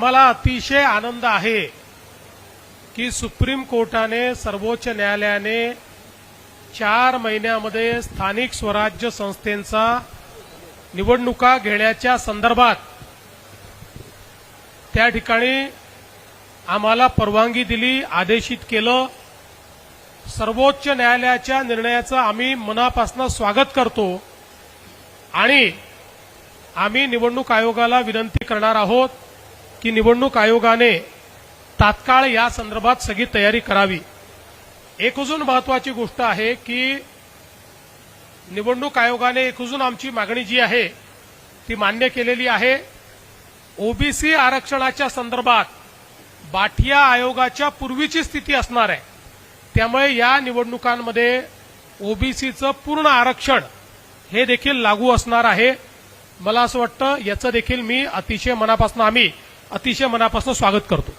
आम्हाला अतिशय आनंद आहे की सुप्रीम कोर्टाने सर्वोच्च न्यायालयाने 4 महिन्यामध्ये स्थानिक स्वराज्य संस्थेंचा निवडणुका घेण्याच्या संदर्भात त्या ठिकाणी आम्हाला परवानगी दिली, आदेशित केलं। सर्वोच्च न्यायालयाच्या निर्णयाचं आम्ही मनापासून स्वागत करतो आणि आम्ही निवडणूक आयोगाला विनंती करणार आहोत की निवडणूक आयोगाने तात्काळ या संदर्भात सगळी तयारी करावी। एक अजून महत्त्वाची गोष्ट आहे की निवडणूक आयोगाने एक अजून आमची मागणी जी आहे ती मान्य केलेली आहे। ओबीसी आरक्षणाच्या संदर्भात बाठिया आयोगाच्या पूर्वीची स्थिती असणार आहे, त्यामुळे या निवडणुकांमध्ये ओबीसीचं पूर्ण आरक्षण हे देखील लागू असणार आहे। मला असं वाटतं याचं देखील मी आम्ही अतिशय मनापासून स्वागत करतो।